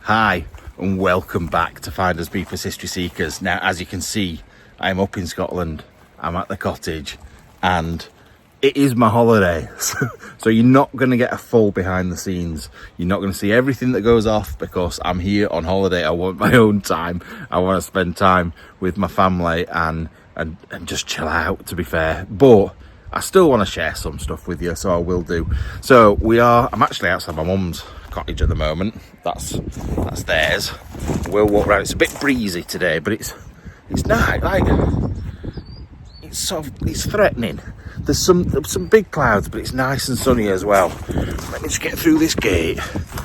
Hi and welcome back to Finders Beepers History Seekers. Now, as you can see, I'm up in Scotland, I'm at the cottage, and it is my holiday. So you're not going to get a full behind the scenes. You're not going to see everything that goes off because I'm here on holiday. I want my own time. I want to spend time with my family and just chill out, to be fair. But I still want to share some stuff with you, so I will do. So I'm actually outside my mum's cottage at the moment. That's theirs. We'll walk around. It's a bit breezy today, but it's nice. Like, it's threatening. There's some big clouds, but it's nice and sunny as well. Let me just get through this gate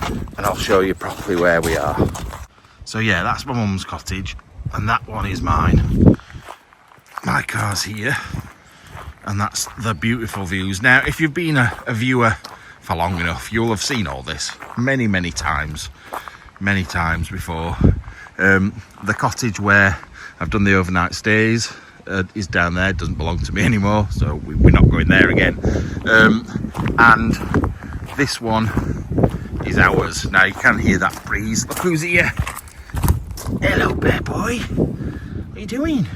and I'll show you properly where we are. So yeah, that's my mum's cottage and that one is mine. My car's here and that's the beautiful views. Now, if you've been a viewer for long enough, you'll have seen all this many times before. The cottage where I've done the overnight stays is down there. It doesn't belong to me anymore, so we're not going there again. And this one is ours. Now you can hear that breeze. Look who's here. Hello, bear boy. What are you doing?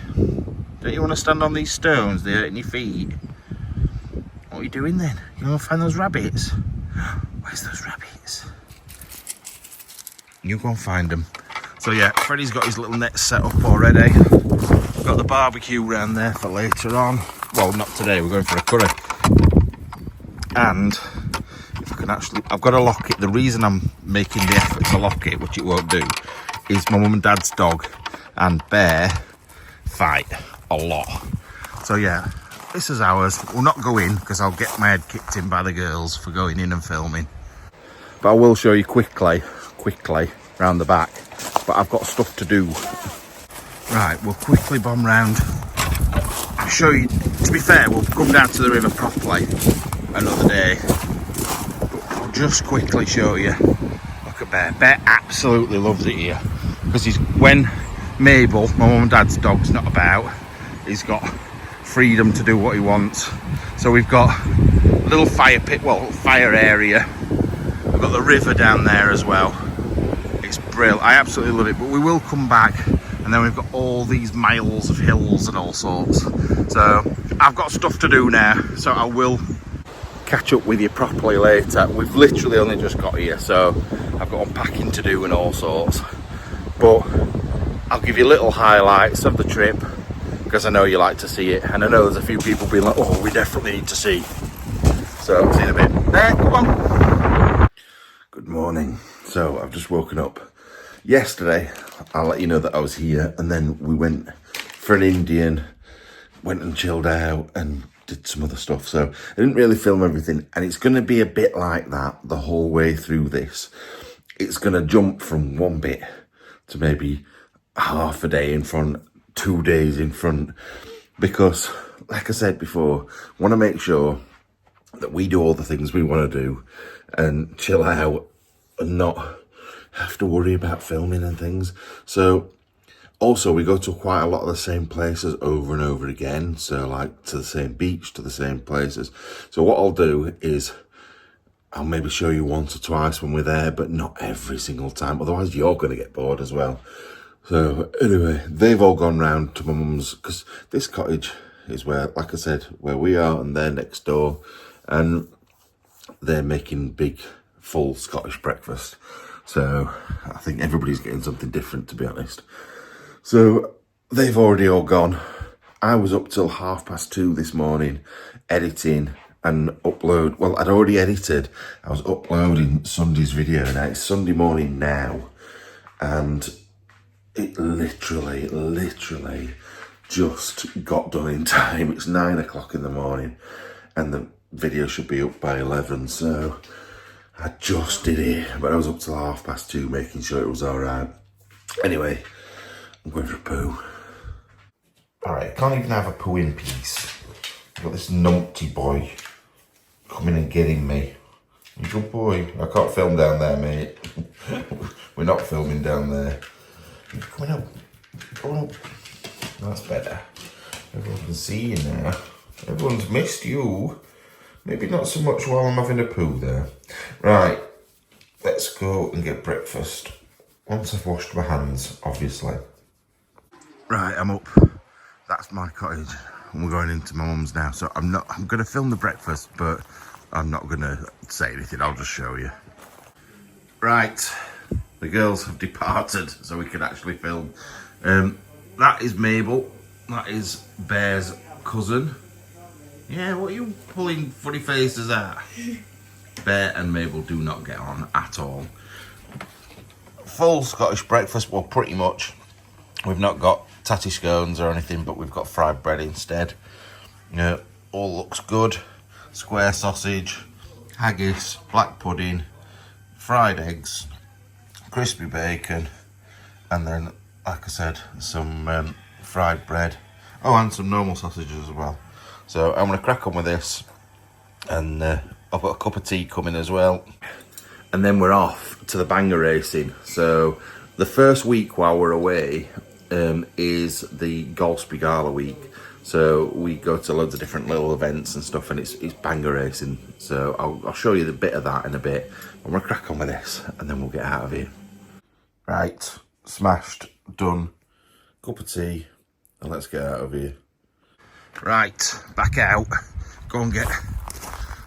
Don't you want to stand on these stones? They're hurting your feet. What are you doing then? You want to find those rabbits? Where's those rabbits? You go and find them. So yeah, Freddie's got his little net set up already. We've got the barbecue round there for later on. Well, not today, we're going for a curry. And if I can I've got to lock it. The reason I'm making the effort to lock it, which it won't do, is my mum and dad's dog and Bear fight a lot. So yeah, this is ours. We'll not go in because I'll get my head kicked in by the girls for going in and filming. But I will show you quickly round the back. But I've got stuff to do. Right, we'll quickly bomb round. I'll show you. To be fair, we'll come down to the river properly another day. But I'll just quickly show you. Look at Bear. Bear absolutely loves it here. Because when Mabel, my mum and dad's dog's not about, he's got freedom to do what he wants. So we've got a little fire pit, fire area. We've got the river down there as well. It's brilliant. I absolutely love it. But we will come back and then we've got all these miles of hills and all sorts. So I've got stuff to do now, so I will catch up with you properly later. We've literally only just got here, so I've got unpacking to do and all sorts. But I'll give you little highlights of the trip because I know you like to see it, and I know there's a few people being like, oh, we definitely need to see. So see you in a bit. There, come on. Good morning. So I've just woken up. Yesterday, I'll let you know that I was here, and then we went for an Indian, went and chilled out and did some other stuff. So I didn't really film everything, and it's going to be a bit like that the whole way through this. It's going to jump from one bit to maybe half a day in front, 2 days in front, because like I said before, I want to make sure that we do all the things we want to do and chill out and not have to worry about filming and things. So also we go to quite a lot of the same places over and over again, so like to the same beach, to the same places. So what I'll do is I'll maybe show you once or twice when we're there, but not every single time, otherwise you're going to get bored as well. So anyway, they've all gone round to my mum's, because this cottage is where, like I said, where we are, and they're next door, and they're making big full Scottish breakfast. So I think everybody's getting something different, to be honest. So they've already all gone. I was up till 2:30 this morning editing and upload. Well, I'd already edited. I was uploading Sunday's video. Now it's Sunday morning now, and it literally just got done in time. It's 9 o'clock in the morning and the video should be up by 11. So I just did it, but I was up till 2:30 making sure it was all right. Anyway, I'm going for a poo. All right, I can't even have a poo in peace. I've got this numpty boy coming and getting me. You good boy. I can't film down there, mate. We're not filming down there. Come on up. Come on up. That's better. Everyone can see you now. Everyone's missed you. Maybe not so much while I'm having a poo there. Right, let's go and get breakfast. Once I've washed my hands, obviously. Right, I'm up. That's my cottage, and we're going into my mum's now. So I'm going to film the breakfast, but I'm not going to say anything. I'll just show you. Right, the girls have departed, so we can actually film. That is Mabel. That is Bear's cousin. Yeah, what are you pulling funny faces at? Bear and Mabel do not get on at all. Full Scottish breakfast, well, pretty much. We've not got tatty scones or anything, but we've got fried bread instead. All looks good. Square sausage, haggis, black pudding, fried eggs, crispy bacon, and then, like I said, some fried bread. Oh, and some normal sausages as well. So I'm going to crack on with this, and I've got a cup of tea coming as well. And then we're off to the banger racing. So the first week while we're away is the Golspie Gala week. So we go to loads of different little events and stuff, and it's banger racing. So I'll show you the bit of that in a bit. I'm going to crack on with this, and then we'll get out of here. Right, smashed, done. Cup of tea, and let's get out of here. Right, back out. Go and get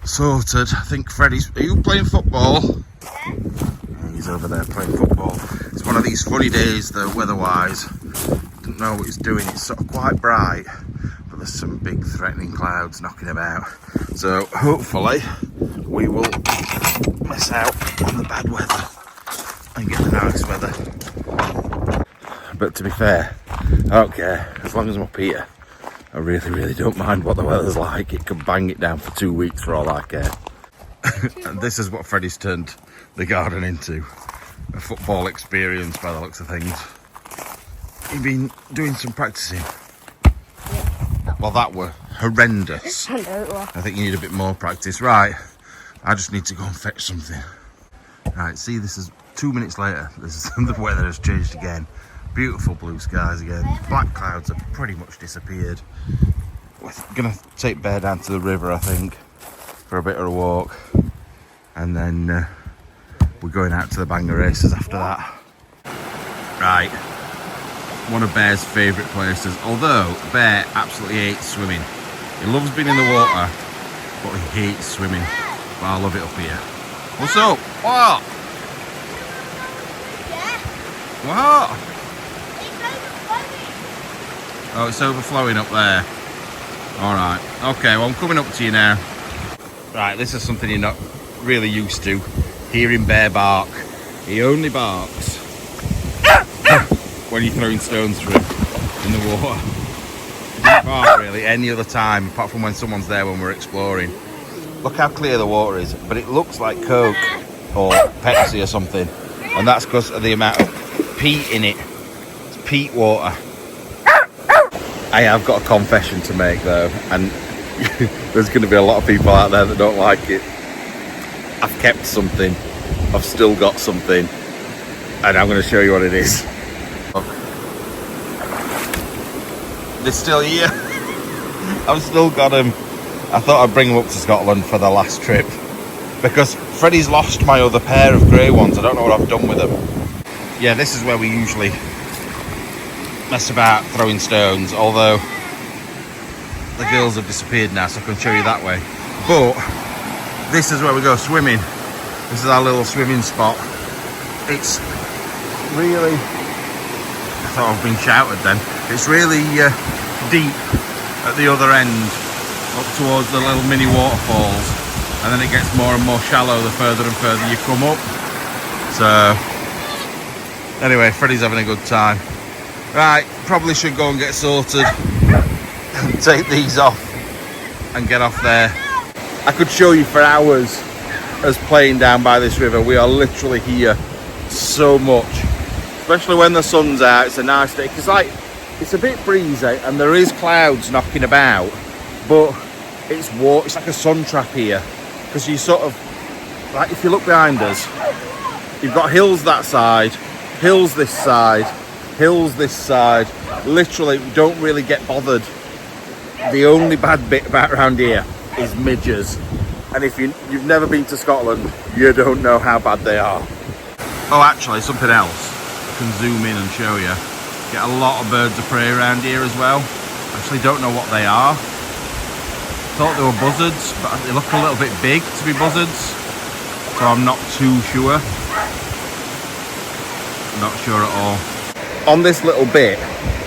sorted. I think Freddie's... Are you playing football? Yeah. He's over there playing football. It's one of these funny days, though, weather-wise. Don't know what he's doing. It's sort of quite bright, but there's some big threatening clouds knocking about. So hopefully we will miss out on the bad weather and get the nice weather. But to be fair, I don't care. As long as I'm up here, I really don't mind what the weather's like. It can bang it down for 2 weeks for all I care. And this is what Freddie's turned the garden into. A football experience by the looks of things. You've been doing some practicing? Yeah. Well, that were horrendous. I know it was. I think you need a bit more practice. Right, I just need to go and fetch something. Right, see, this is 2 minutes later. The weather has changed again. Beautiful blue skies again. Black clouds have pretty much disappeared. We're gonna take Bear down to the river, I think, for a bit of a walk, and then we're going out to the banger races after that. Right, one of Bear's favourite places. Although Bear absolutely hates swimming. He loves being in the water, but he hates swimming. But I love it up here. What's up? What? What? Oh, it's overflowing up there. Alright. Okay, well, I'm coming up to you now. Right, this is something you're not really used to. Hearing Bear bark. He only barks when you're throwing stones through him in the water. He doesn't bark really any other time, apart from when someone's there when we're exploring. Look how clear the water is, but it looks like Coke or Pepsi or something. And that's because of the amount of peat in it. It's peat water. I have got a confession to make though, and there's going to be a lot of people out there that don't like it. I've kept something, I've still got something, and I'm going to show you what it is. Look. They're still here. I've still got them. I thought I'd bring them up to Scotland for the last trip, because Freddie's lost my other pair of grey ones. I don't know what I've done with them. Yeah, this is where we usually mess about throwing stones, although the girls have disappeared now, so I can show you that way. But this is where we go swimming. This is our little swimming spot. It's really, I thought I've been shouted then. It's really deep at the other end, up towards the little mini waterfalls, and then it gets more and more shallow the further and further you come up. So anyway, Freddie's having a good time. Right, probably should go and get sorted and take these off and get off there. I could show you for hours us playing down by this river. We are literally here so much, especially when the sun's out. It's a nice day, because like, it's a bit breezy and there is clouds knocking about, but it's like a sun trap here, because you sort of, like, if you look behind us, you've got hills that side, hills this side, hills this side. Literally don't really get bothered. The only bad bit about around here is midges, and if you've never been to Scotland, you don't know how bad they are. Oh, actually, something else. can zoom in and show you. Get a lot of birds of prey around here as well. Actually don't know what they are. Thought they were buzzards, but they look a little bit big to be buzzards. So I'm not too sure. Not sure at all. On this little bit,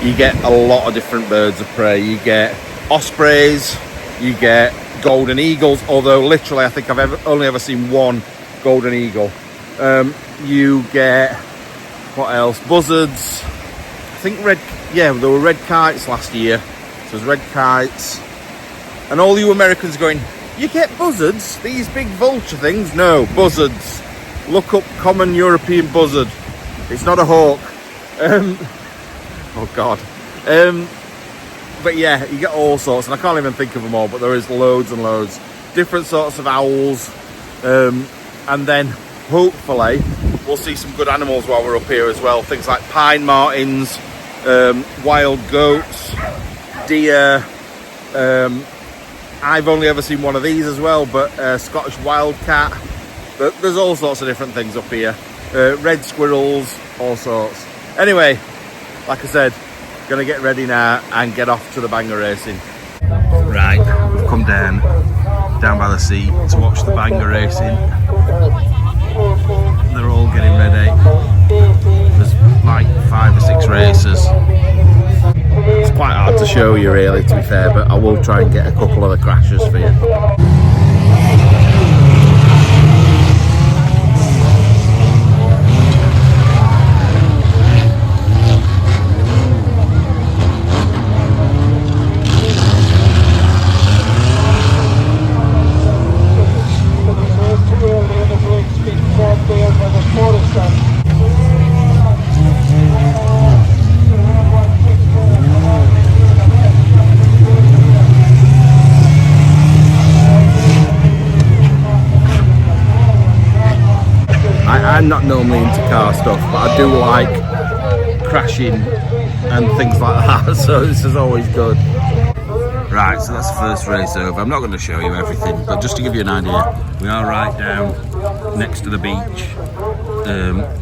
you get a lot of different birds of prey. You get ospreys, you get golden eagles, although literally I think I've only ever seen one golden eagle. You get, what else? Buzzards. I think there were red kites last year. So there's red kites. And all you Americans going, you get buzzards? These big vulture things? No, buzzards. Look up common European buzzard. It's not a hawk. Oh God. But yeah, you get all sorts, and I can't even think of them all, but there is loads and loads. Different sorts of owls. And then hopefully we'll see some good animals while we're up here as well. Things like pine martins, wild goats, deer. I've only ever seen one of these as well, but Scottish wildcat. But there's all sorts of different things up here. Red squirrels, all sorts. Anyway, like I said, gonna get ready now and get off to the banger racing. Right, we've come down by the sea to watch the banger racing. They're all getting ready. There's like 5 or 6 races. It's quite hard to show you really, to be fair, but I will try and get a couple of the crashes for you. I'm not normally into car stuff, but I do like crashing and things like that, so this is always good. Right, so that's the first race over. I'm not going to show you everything, but just to give you an idea, we are right down next to the beach.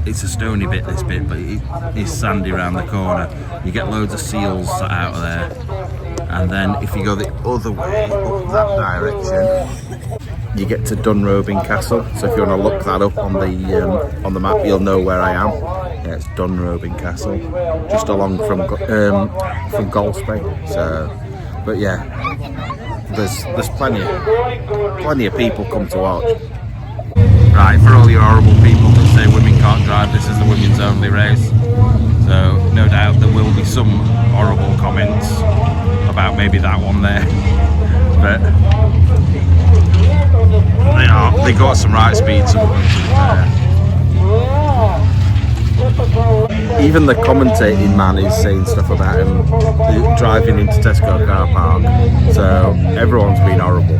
It's a stony bit, this bit, but it is sandy around the corner. You get loads of seals out of there, and then if you go the other way, up that direction, you get to Dunrobin Castle. So if you want to look that up on the map, you'll know where I am. Yeah, it's Dunrobin Castle, just along from Golspie. So, but yeah, there's plenty of people come to watch. Right, for all your horrible people that say women can't drive, this is the women's only race. So no doubt there will be some horrible comments about maybe that one there, but they got some right speed, some of them, to be fair. Even the commentating man is saying stuff about him driving into Tesco car park, so everyone's been horrible.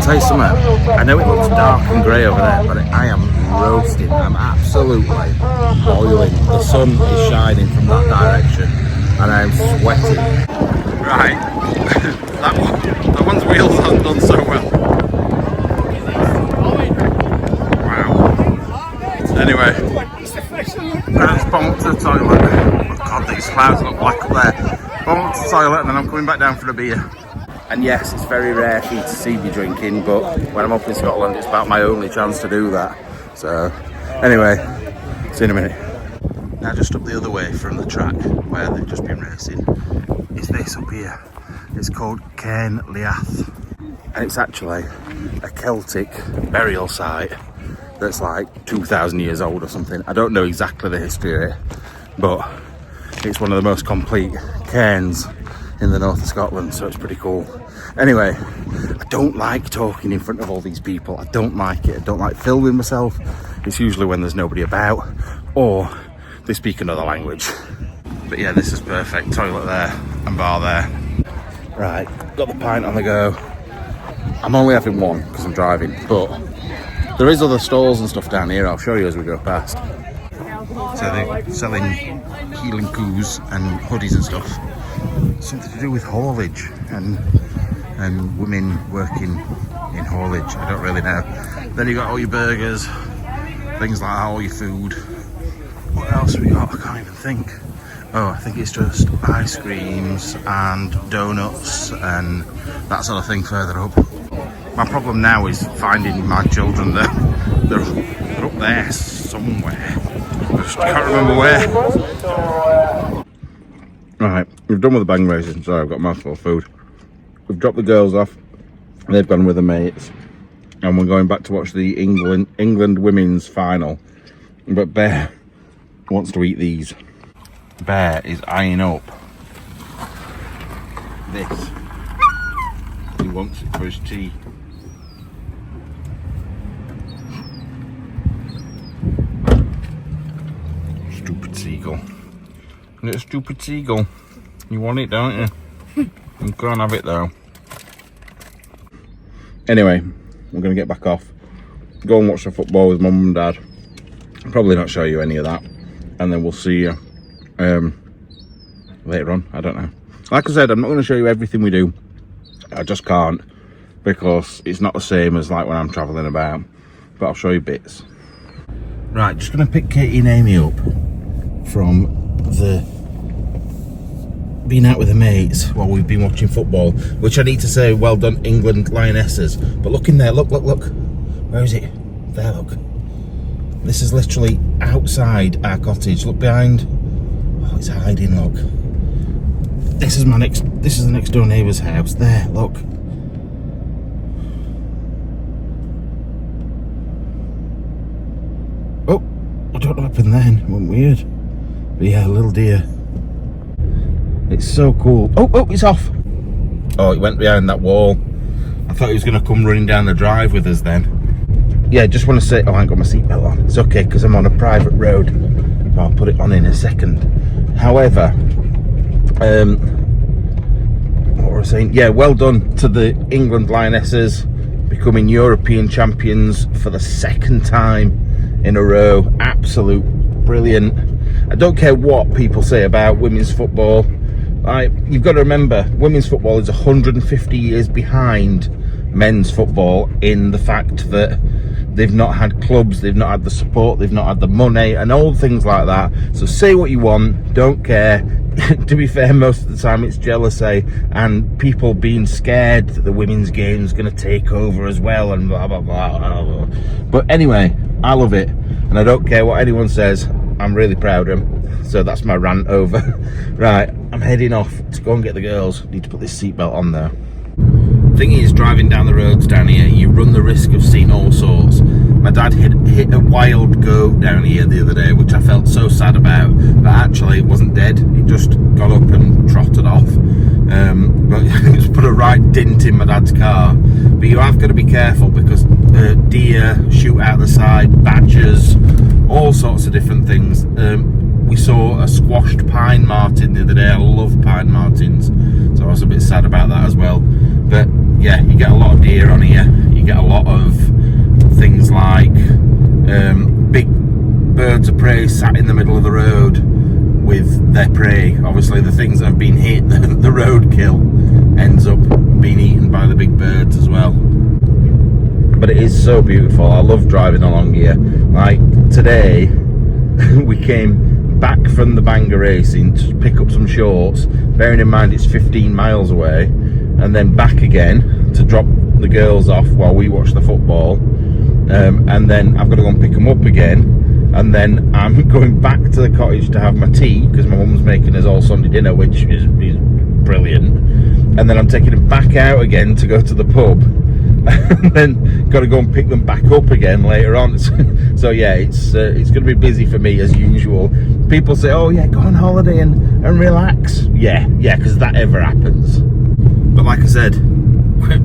Tell you something, I know it looks dark and grey over there, but I am roasting. I'm absolutely boiling. The sun is shining from that direction and I'm sweating. Right, that one's wheels haven't done so well. Wow. Anyway, I just bumped to the toilet. Oh God, these clouds look black up there. Bumped to the toilet and then I'm coming back down for a beer. And yes, it's very rare for you to see me drinking, but when I'm up in Scotland, it's about my only chance to do that. So, anyway, see you in a minute. Now, just up the other way from the track where they've just been racing, is this up here. It's called Cairn Liath, and it's actually a Celtic burial site that's like 2,000 years old or something. I don't know exactly the history of it, but it's one of the most complete cairns in the north of Scotland, so it's pretty cool. Anyway, I don't like talking in front of all these people. I don't like it. I don't like filming myself. It's usually when there's nobody about or they speak another language. But yeah, this is perfect. Toilet there and bar there. Right, got the pint on the go. I'm only having one because I'm driving, but there is other stalls and stuff down here. I'll show you as we go past. So they're selling healing coos and hoodies and stuff. Something to do with haulage and women working in haulage. I don't really know. Then you got all your burgers, things like that, all your food. What else we got? I can't even think. Oh, I think it's just ice creams and donuts and that sort of thing further up. My problem now is finding my children. They're up there somewhere. I just can't remember where. Right, we've done with the bang racing. Sorry, I've got a mouthful of food. We've dropped the girls off. They've gone with their mates. And we're going back to watch the England women's final. But Bear wants to eat these. Bear is eyeing up this. He wants it for his tea. Stupid seagull. Little stupid seagull. You want it, don't you? You can't have it though. Anyway, we're going to get back off. Go and watch the football with Mum and Dad. Probably not show you any of that. And then we'll see you later on. I don't know. Like I said, I'm not going to show you everything we do. I just can't, because it's not the same as like when I'm travelling about. But I'll show you bits. Right, just going to pick Katie and Amy up from the being out with the mates while we've been watching football, which I need to say, well done England Lionesses. But look in there, look. Where is it? There, look. This is literally outside our cottage. Look behind. Oh, it's hiding, look. This is the next door neighbour's house. There, look. Oh, I don't know what happened then. It went weird. But yeah, little deer. It's so cool. Oh, it's off. Oh, it went behind that wall. I thought he was going to come running down the drive with us then. Yeah, just want to say, oh, I ain't got my seatbelt on. It's okay, because I'm on a private road. I'll put it on in a second. However, what was I saying? Yeah, well done to the England Lionesses, becoming European champions for the second time in a row. Absolute brilliant. I don't care what people say about women's football. You've got to remember, women's football is 150 years behind men's football in the fact that they've not had clubs, they've not had the support, they've not had the money and all things like that. So say what you want, don't care. To be fair, most of the time it's jealousy and people being scared that the women's game is going to take over as well and blah, blah, blah, blah, blah. But anyway, I love it and I don't care what anyone says. I'm really proud of them. So that's my rant over. Right, I'm heading off to go and get the girls. Need to put this seatbelt on there. Thing is, driving down the roads down here, you run the risk of seeing all sorts. My dad hit a wild goat down here the other day, which I felt so sad about, but actually it wasn't dead. It just got up and trotted off. But it's put a right dint in my dad's car. But you have got to be careful because deer shoot out the side, badgers, all sorts of different things. We saw a squashed pine marten the other day. I love pine martens, so I was a bit sad about that as well. But yeah, you get a lot of deer on here. You get a lot of things like big birds of prey sat in the middle of the road with their prey. Obviously the things that have been hit, the roadkill, ends up being eaten by the big birds as well. But it is so beautiful. I love driving along here. Like today we came back from the Bangor racing to pick up some shorts, bearing in mind it's 15 miles away, and then back again to drop the girls off while we watch the football, and then I've got to go and pick them up again, and then I'm going back to the cottage to have my tea because my mum's making us all Sunday dinner, which is brilliant, and then I'm taking them back out again to go to the pub and then got to go and pick them back up again later on. So yeah, it's going to be busy for me as usual. People say, oh yeah, go on holiday and relax. Yeah, because that ever happens. But like I said,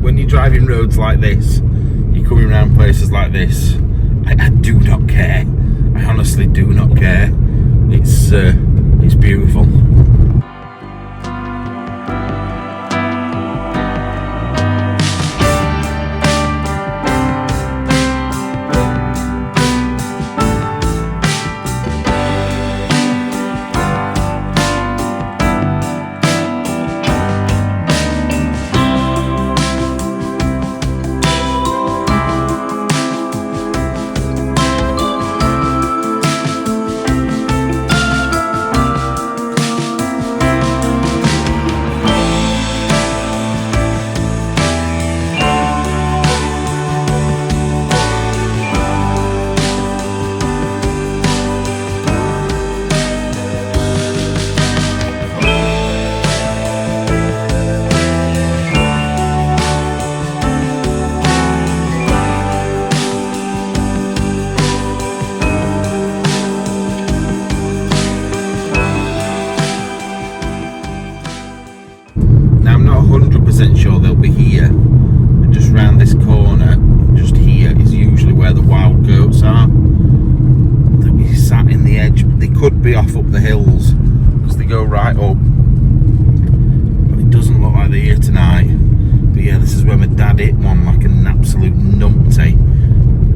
when you're driving roads like this, you're coming around places like this, I do not care. I honestly do not care. It's beautiful. off up the hills because they go right up. But it doesn't look like they're here tonight. But yeah, this is where my dad hit one like an absolute numpty.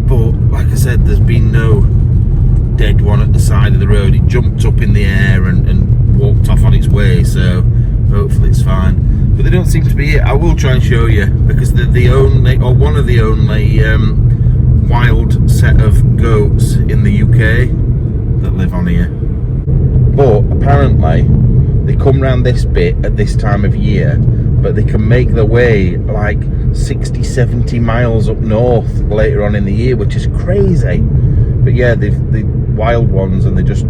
But like I said, there's been no dead one at the side of the road. It jumped up in the air and walked off on its way, so hopefully it's fine. But they don't seem to be here. I will try and show you, because they're the only, or one of the only wild set of goats in the UK that live on here. But apparently they come round this bit at this time of year, but they can make their way like 60-70 miles up north later on in the year, which is crazy. But yeah, the wild ones, and they just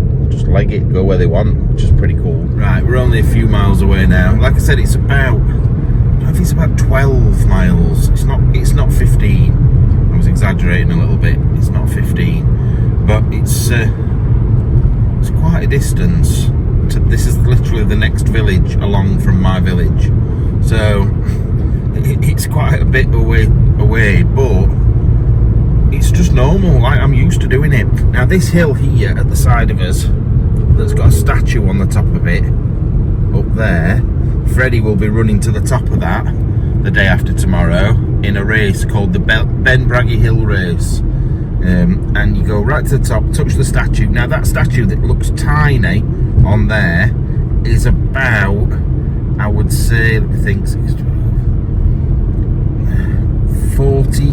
leg it, go where they want, which is pretty cool. Right, we're only a few miles away now. Like I said, it's about, I don't know if it's about 12 miles. It's not 15. I was exaggerating a little bit. It's not 15, but it's quite a distance. This is literally the next village along from my village, so it's quite a bit away, but it's just normal. Like, I'm used to doing it. Now this hill here at the side of us, that's got a statue on the top of it up there, Freddie will be running to the top of that the day after tomorrow in a race called the Ben Braggy Hill Race. And you go right to the top, touch the statue. Now that statue that looks tiny on there is about, I would say, let me think, 40,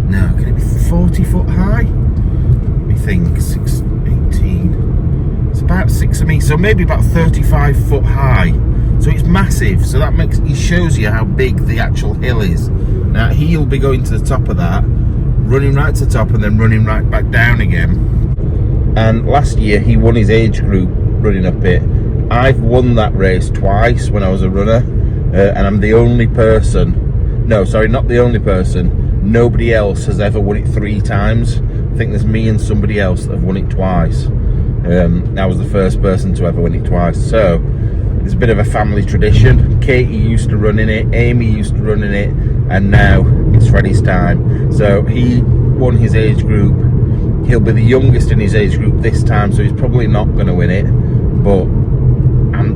no, can it be 40 foot high? Let me think, 6, 18, it's about 6 of me, so maybe about 35 foot high. So it's massive, so that it shows you how big the actual hill is. Now he'll be going to the top of that, running right to the top and then running right back down again. And last year he won his age group running up it. I've won that race twice when I was a runner, and I'm the only person, no sorry, not the only person, nobody else has ever won it 3 times. I think there's me and somebody else that have won it twice. I was the first person to ever win it twice, so it's a bit of a family tradition. Katie used to run in it, Amy used to run in it, and now it's Freddie's time. So he won his age group. He'll be the youngest in his age group this time, so he's probably not going to win it, but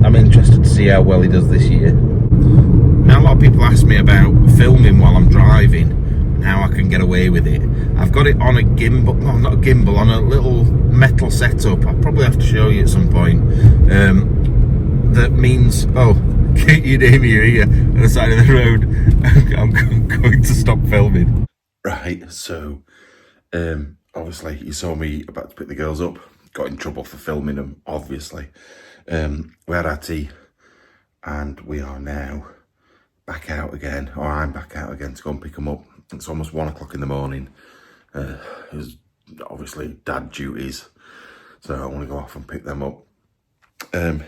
I'm interested to see how well he does this year. Now a lot of people ask me about filming while I'm driving and how I can get away with it. I've got it on a gimbal, no, not a gimbal, on a little metal setup. I'll probably have to show you at some point. That means, oh, Katie and Amy are here on the side of the road. I'm going to stop filming. Right, so obviously you saw me about to pick the girls up. Got in trouble for filming them, obviously. We had our tea and we are now back out again, or I'm back out again to go and pick them up. It's almost 1 o'clock in the morning. It's obviously dad duties, so I want to go off and pick them up. And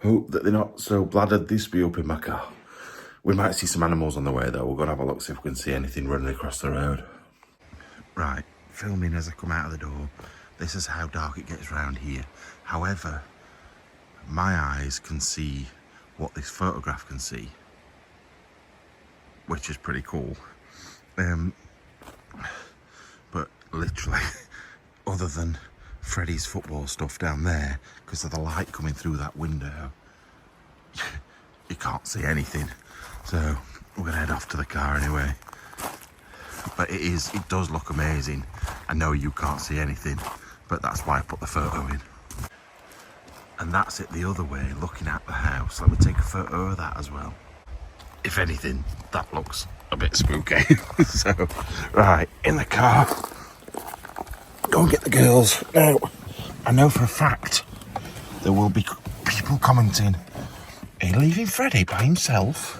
hope that they're not so bladdered this be up in my car. We might see some animals on the way though. We're going to have a look, see if we can see anything running across the road. Right, filming as I come out of the door. This is how dark it gets around here. However, my eyes can see what this photograph can see, which is pretty cool. But literally, other than Freddie's football stuff down there, because of the light coming through that window, you can't see anything. So we're gonna head off to the car anyway. But it does look amazing. I know you can't see anything, but that's why I put the photo in. And that's it the other way, looking at the house. Let me take a photo of that as well. If anything, that looks a bit spooky. So, right, in the car. Go and get the girls. Now, I know for a fact there will be people commenting, are you leaving Freddie by himself?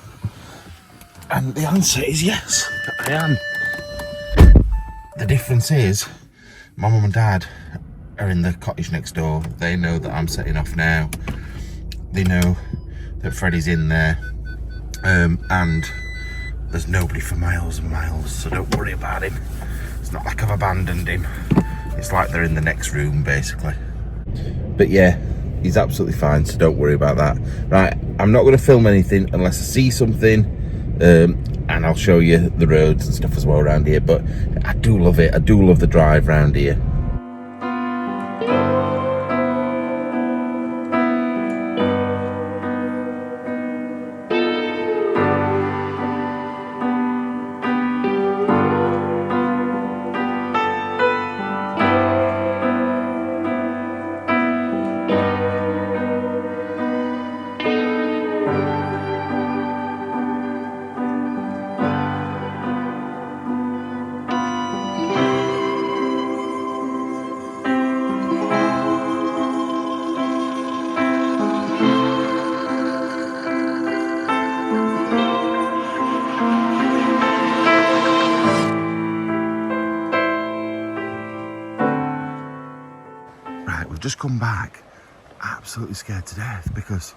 And the answer is yes, I am. The difference is, my mum and dad are in the cottage next door. They know that I'm setting off now. They know that Freddie's in there. And there's nobody for miles and miles, so don't worry about him. It's not like I've abandoned him. It's like they're in the next room, basically. But yeah, he's absolutely fine, so don't worry about that. Right, I'm not going to film anything unless I see something, and I'll show you the roads and stuff as well around here. But I do love it. I do love the drive around here. come back absolutely scared to death because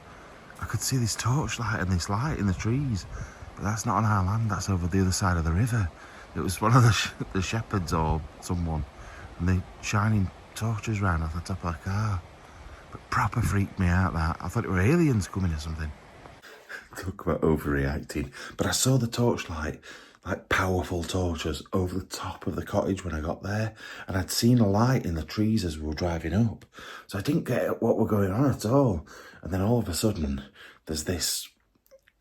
I could see this torchlight and this light in the trees, but that's not on our land, that's over the other side of the river. It was one of the shepherds or someone, and they shining torches round off the top of the car. But proper freaked me out that. I thought it were aliens coming or something. Talk about overreacting. But I saw the torchlight, like powerful torches, over the top of the cottage when I got there. And I'd seen a light in the trees as we were driving up. So I didn't get what were going on at all. And then all of a sudden, there's this,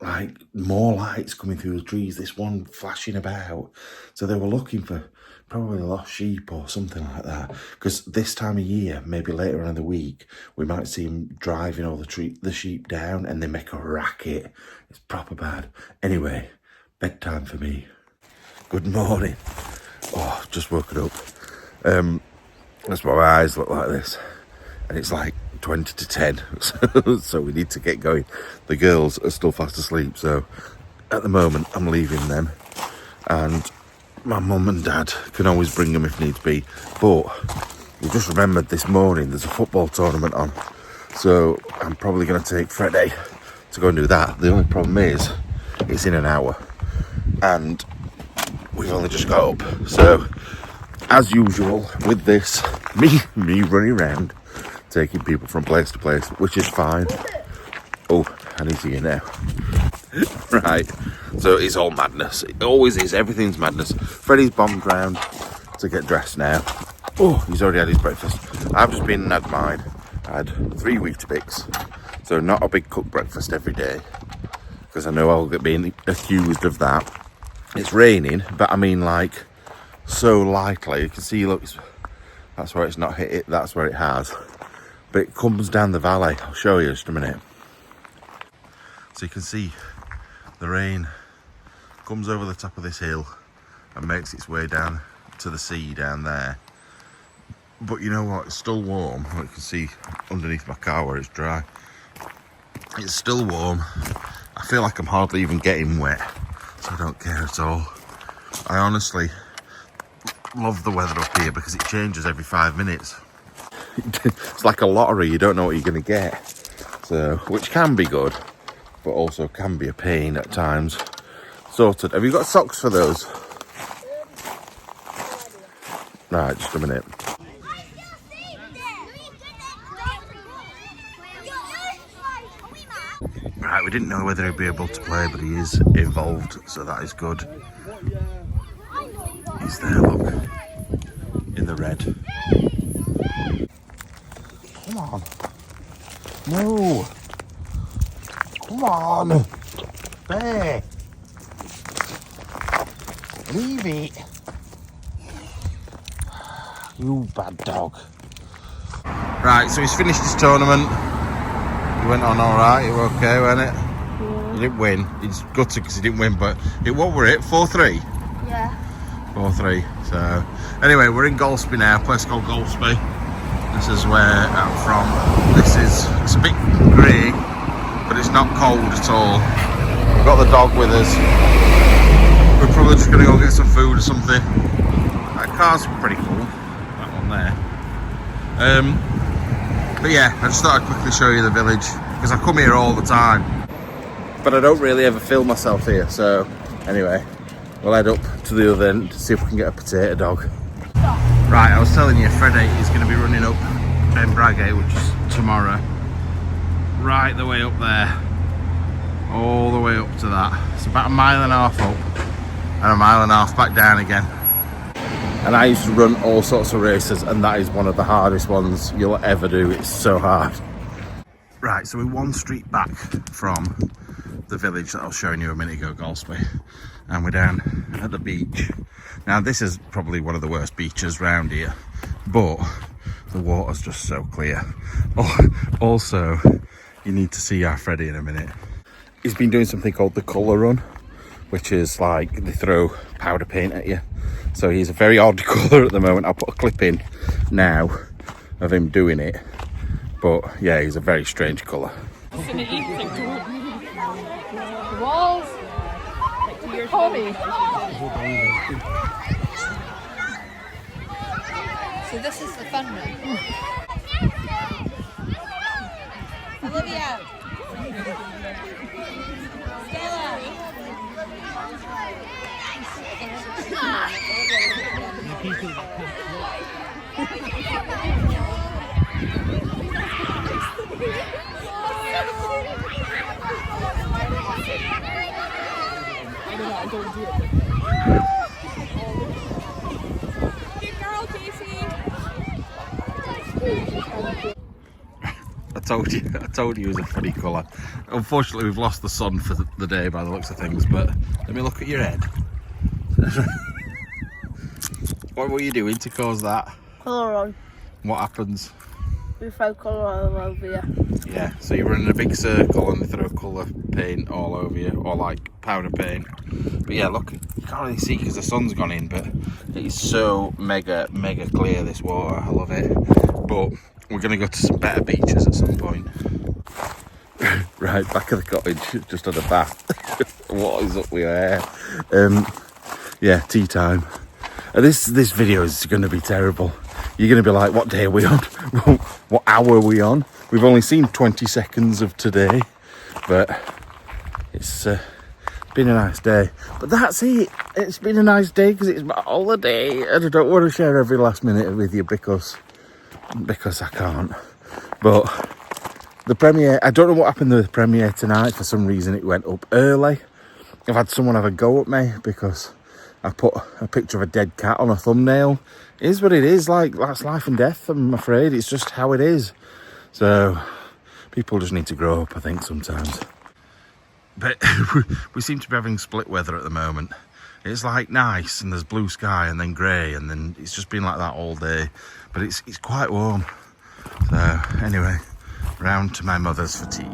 like, more lights coming through the trees, this one flashing about. So they were looking for probably lost sheep or something like that. Because this time of year, maybe later on in the week, we might see them driving all the sheep down and they make a racket. It's proper bad. Anyway, bedtime for me. Good morning. Oh, just woken up. That's why my eyes look like this. And it's like 20 to 10, so we need to get going. The girls are still fast asleep, so at the moment I'm leaving them, and my mum and dad can always bring them if needs be. But we just remembered this morning there's a football tournament on, so I'm probably going to take Freddie to go and do that. The only problem is it's in an hour and we've only just got up, so as usual with this, me running around taking people from place to place, which is fine. Oh, I need to get now. Right, so it's all madness. It always is. Everything's madness. Freddie's bombed round to get dressed now. Oh, he's already had his breakfast. I've just been and had mine. I had 3 Weetabix, so not a big cooked breakfast every day, because I know I'll get being accused of that. It's raining, but I mean, like, so lightly. You can see, look, that's where it's not hit it. That's where it has. But it comes down the valley. I'll show you just a minute. So you can see the rain comes over the top of this hill and makes its way down to the sea down there. But you know what? It's still warm. You can see underneath my car where it's dry. It's still warm. I feel like I'm hardly even getting wet, so I don't care at all. I honestly love the weather up here because it changes every 5 minutes. It's like a lottery, you don't know what you're going to get, so, which can be good, but also can be a pain at times. Sorted. Have you got socks for those? Right, just a minute. Right, we didn't know whether he'd be able to play, but he is involved, so that is good. He's there, look, in the red. Come on. No. Come on. There. Leave it. You bad dog. Right, so he's finished his tournament. He went on alright, you were okay, weren't it? Yeah. He didn't win. He's gutted because he didn't win, but what were it? 4-3? Yeah. 4-3. So, anyway, we're in Golspie now, a place called Golspie. This is where I'm from. It's a bit grey, but it's not cold at all. We've got the dog with us. We're probably just going to go get some food or something. That car's pretty cool, that one there. But yeah, I just thought I'd quickly show you the village, because I come here all the time. But I don't really ever film myself here, so anyway, we'll head up to the other end to see if we can get a potato dog. Right, I was telling you, Freddie is going to be running up Ben Bragge, which is tomorrow. Right the way up there. All the way up to that. It's about 1.5 miles up and 1.5 miles back down again. And I used to run all sorts of races, and that is one of the hardest ones you'll ever do. It's so hard. Right, so we're one street back from the village that I was showing you a minute ago, Golspie. And we're down at the beach. Now this is probably one of the worst beaches around here, but the water's just so clear. Oh, also, you need to see our Freddie in a minute. He's been doing something called the colour run, which is like they throw powder paint at you. So he's a very odd colour at the moment. I'll put a clip in now of him doing it. But yeah, he's a very strange colour. The walls. So this is the fun one. I told you it was a funny colour. Unfortunately, we've lost the sun for the day by the looks of things, but let me look at your head. What were you doing to cause that? Colour on. What happens? We throw colour all over you. Yeah, so you're in a big circle and they throw colour paint all over you, or like powder paint. But yeah, look, you can't really see because the sun's gone in, but it is so mega clear, this water. I love it. But we're going to go to some better beaches at some point. Right, back at the cottage, just had a bath. What is up with your hair? Yeah, tea time. This video is going to be terrible. You're going to be like, what day are we on? What hour are we on? We've only seen 20 seconds of today, but it's been a nice day. But that's it. It's been a nice day because it's my holiday, and I don't want to share every last minute with you because I can't. But the premiere, I don't know what happened to the premiere tonight. For some reason, it went up early. I've had someone have a go at me because I put a picture of a dead cat on a thumbnail. It is what it is, like, that's life and death, I'm afraid. It's just how it is. So, people just need to grow up, I think, sometimes. But we seem to be having split weather at the moment. It's like nice, and there's blue sky, and then grey, and then it's just been like that all day. But it's quite warm. So, anyway, round to my mother's for tea.